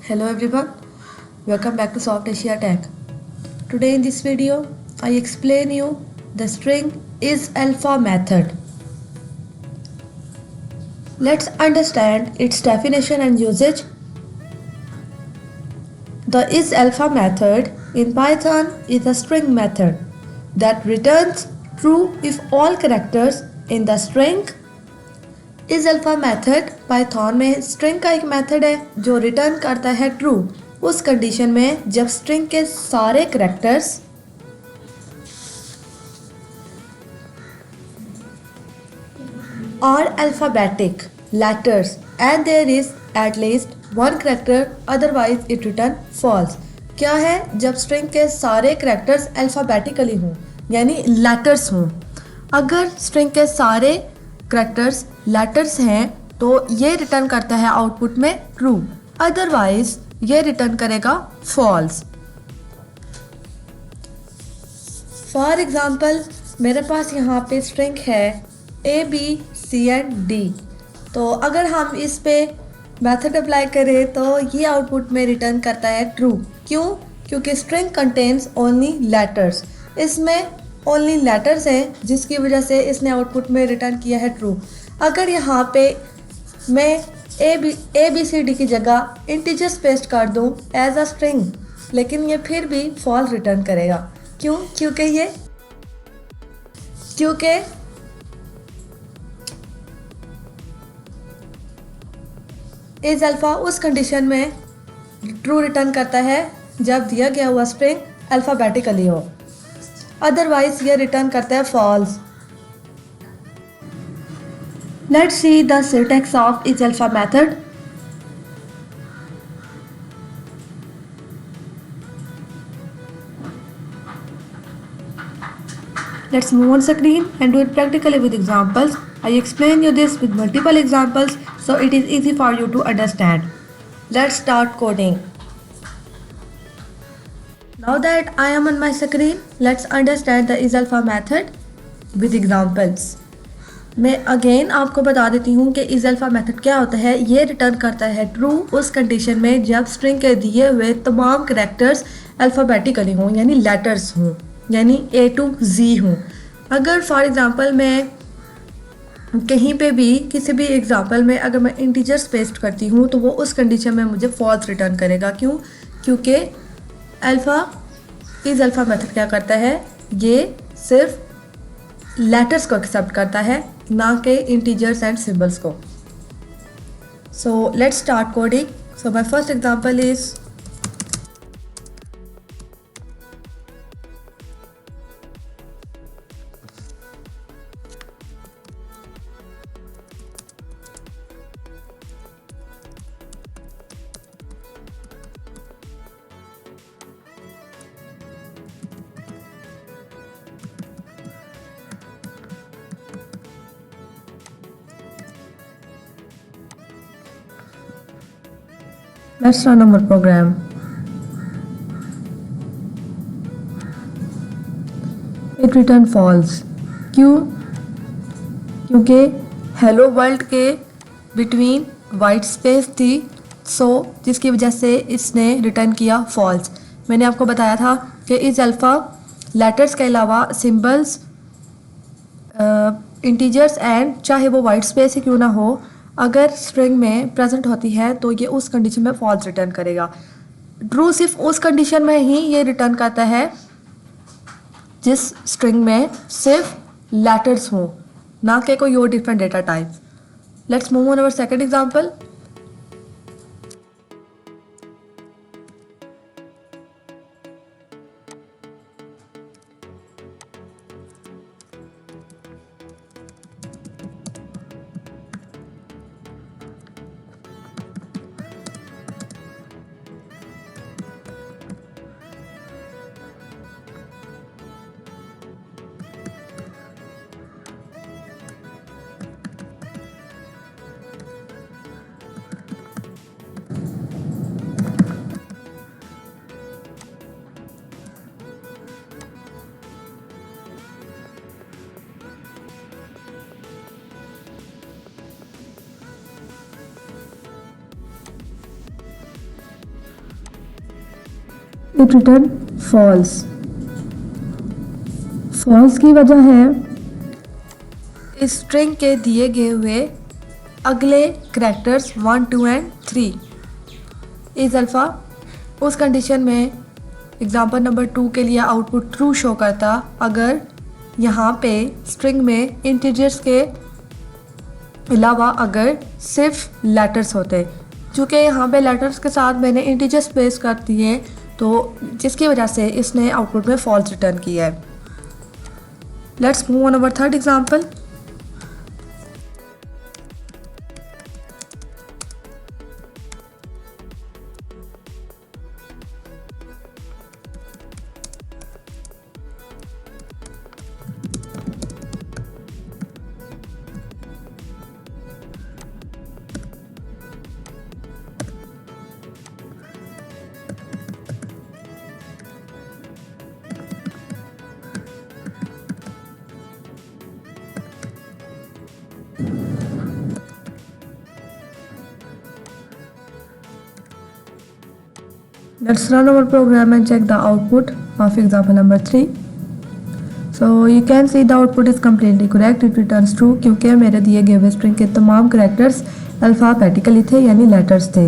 Hello everyone, welcome back to Soft Asia Tech. Today in this video, I explain you the string is alpha method. Let's understand its definition and usage. The is alpha method in Python is a string method that returns true if all characters in the string इस alpha method Python में string का एक method है जो return करता है true उस condition में जब स्ट्रिंग के सारे characters are alphabetic letters and there is at least one character otherwise it return false. क्या है? जब स्ट्रिंग के सारे करैक्टर्स अल्फाबेटिकली हों यानी लेटर्स हों। अगर स्ट्रिंग के सारे करैक्टर्स लेटर्स हैं तो ये रिटर्न करता है आउटपुट में ट्रू, अदरवाइज ये रिटर्न करेगा फॉल्स। फॉर एग्जांपल मेरे पास यहाँ पे स्ट्रिंग है ABCD, तो अगर हम इस पे मेथड अप्लाई करें तो ये आउटपुट में रिटर्न करता है ट्रू। क्यों? क्योंकि स्ट्रिंग कंटेन्स ओनली लेटर्स, इसमें ओनली लेटर्स हैं जिसकी वजह से इसने आउटपुट में रिटर्न किया है ट्रू। अगर यहाँ पे मैं ABCD की जगह इंटीजर्स पेस्ट कर दूँ एज अ स्ट्रिंग, लेकिन ये फिर भी फॉल्स रिटर्न करेगा। क्यों? क्योंकि इज अल्फा उस कंडीशन में ट्रू रिटर्न करता है जब दिया गया हुआ स्ट्रिंग अल्फाबेटिकली हो, अदरवाइज ये रिटर्न करता है false. Let's see the syntax of is alpha method. Let's move on screen and do it practically with examples. I explain you this with multiple examples so it is easy for you to understand. Let's start coding. Now that I am on my screen, let's understand the isAlpha method with examples. मैं again आपको बता देती हूँ कि isAlpha method क्या होता है। ये रिटर्न करता है ट्रू उस कंडीशन में जब स्ट्रिंग के दिए हुए तमाम करैक्टर्स अल्फ़ाबेटिकली हों यानी लेटर्स हों, यानी A to Z हूँ। अगर फॉर एग्ज़ाम्पल मैं कहीं पे भी किसी भी एग्ज़ाम्पल में अगर मैं इंटीजर्स पेस्ट करती हूँ तो वो उस कंडीशन में मुझे फॉल्स रिटर्न करेगा। क्यों? क्योंकि इज़ अल्फ़ा मेथड क्या करता है, ये सिर्फ लेटर्स को एक्सेप्ट करता है, ना कि इंटीजर्स एंड सिंबल्स को। So let's start coding. So my first example is Let's run our program. It return false. क्यों? क्योंकि हेलो वर्ल्ड के बिटवीन वाइट स्पेस थी, जिसकी वजह से इसने रिटर्न किया फॉल्स। मैंने आपको बताया था कि इस अल्फ़ा लेटर्स के अलावा सिंबल्स, इंटीजर्स एंड चाहे वो वाइट स्पेस ही क्यों ना हो, अगर स्ट्रिंग में प्रेजेंट होती है तो ये उस कंडीशन में फॉल्स रिटर्न करेगा। ट्रू सिर्फ उस कंडीशन में ही ये रिटर्न करता है जिस स्ट्रिंग में सिर्फ लेटर्स हों, ना कि कोई और different data type. Let's move on our second example. It return false. False की वजह है इस स्ट्रिंग के दिए गए हुए अगले करैक्टर्स 1, 2 एंड 3 इज अल्फ़ा। उस कंडीशन में एग्जांपल नंबर 2 के लिए आउटपुट ट्रू शो करता अगर यहाँ पे स्ट्रिंग में इंटीजर्स के अलावा अगर सिर्फ लेटर्स होते। चूँकि यहाँ पे लेटर्स के साथ मैंने इंटीजर्स प्लेस कर दिए तो जिसकी वजह से इसने आउटपुट में फॉल्स रिटर्न किया है। Let's move on our third example. Let's run our program and check the output of example number 3. So you can see the output is completely correct. It returns true क्योंकि मेरे दिए गए हुए string के तमाम characters alphabetically थे यानी letters थे।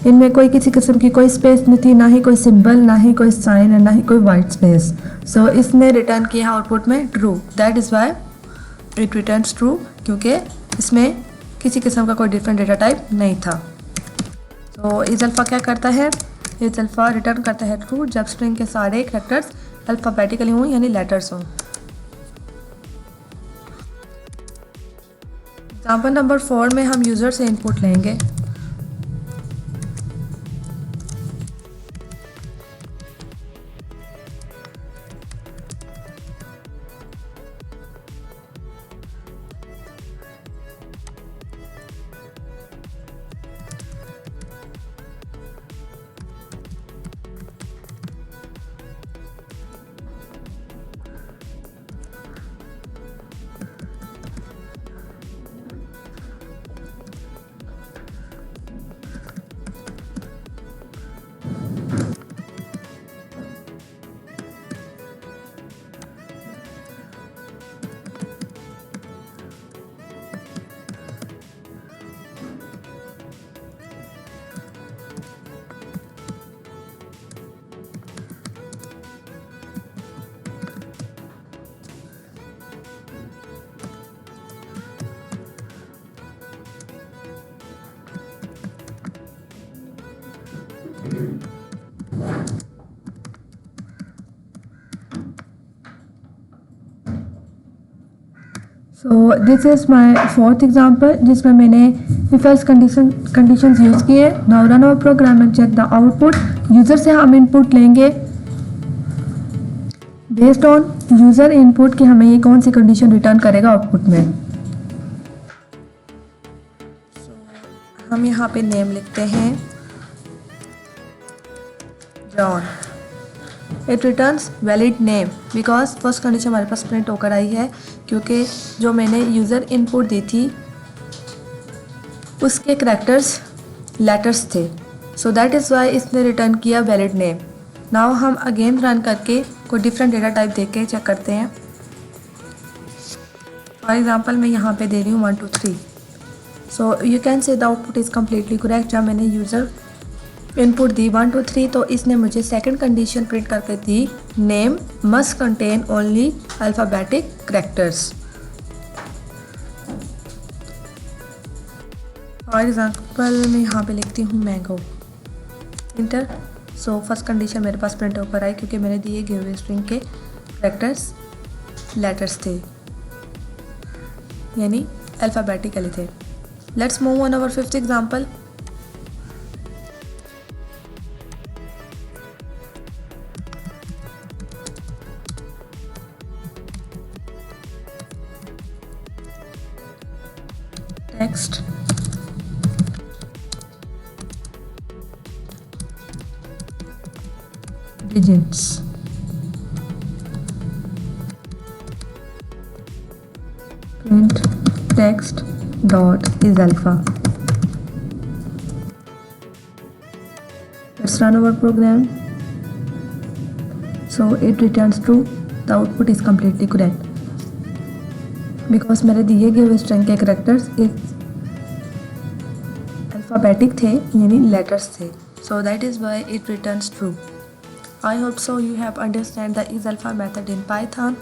इनमें कोई किसी किस्म की कोई स्पेस नहीं थी, ना ही कोई सिंबल, ना ही कोई साइन और ना ही कोई वाइट स्पेस। सो इसने रिटर्न किया आउटपुट में true. That is why it returns true क्योंकि इसमें किसी किस्म का कोई डिफरेंट डेटा टाइप नहीं था। तो इस अल्फ़ा क्या करता है, इस अल्फ़ा रिटर्न करता है ट्रू जब स्ट्रिंग के सारे करैक्टर्स अल्फ़ाबेटिकली हों यानी लेटर्स हों। एग्जाम्पल नंबर 4 में हम यूज़र से इनपुट लेंगे। So this is my fourth example जिसमें मैंने इफ एल्स कंडीशंस यूज़ किए। Now run our program and check the output. User से हम इनपुट लेंगे बेस्ड ऑन यूज़र इनपुट कि हमें ये कौन सी कंडीशन रिटर्न करेगा आउटपुट में। हम यहाँ पे नेम लिखते हैं John. It returns valid name because first condition हमारे पास प्रिंट होकर आई है क्योंकि जो मैंने यूज़र इनपुट दी थी उसके करैक्टर्स लेटर्स थे। सो दैट इज़ वाई इसने रिटर्न किया वैलिड नेम। नाउ हम अगेन रन करके कोई डिफरेंट डेटा टाइप देख के चेक करते हैं। फॉर एग्जांपल मैं यहाँ पे दे रही हूँ 1 2 3। So you can say the output is completely correct. जब मैंने यूज़र इनपुट दी 1 2 3 तो इसने मुझे सेकंड कंडीशन प्रिंट करके the name must contain only alphabetic characters. For example मैं यहाँ पे लिखती हूँ mango inter. So first condition मेरे पास प्रिंट होकर आई क्योंकि मैंने दिए गए हुए स्ट्रिंग के करैक्टर्स लेटर्स थे यानी अल्फ़ाबेटिकली थे। Let's move on our fifth example. Text digits print text dot is alpha. Let's run our program. so it returns true. The output is completely correct because मेरे दिए गए हुए string के characters alphabetic थे, यानी letters थे, so that is why it returns true. I hope so you have understand the is-alpha method in Python.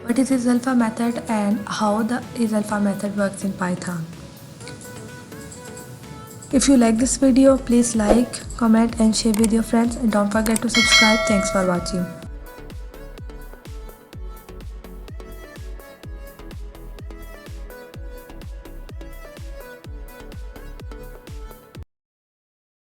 What is is-alpha method and how the is-alpha method works in Python. If you like this video, please like, comment and share with your friends, and don't forget to subscribe. Thanks for watching.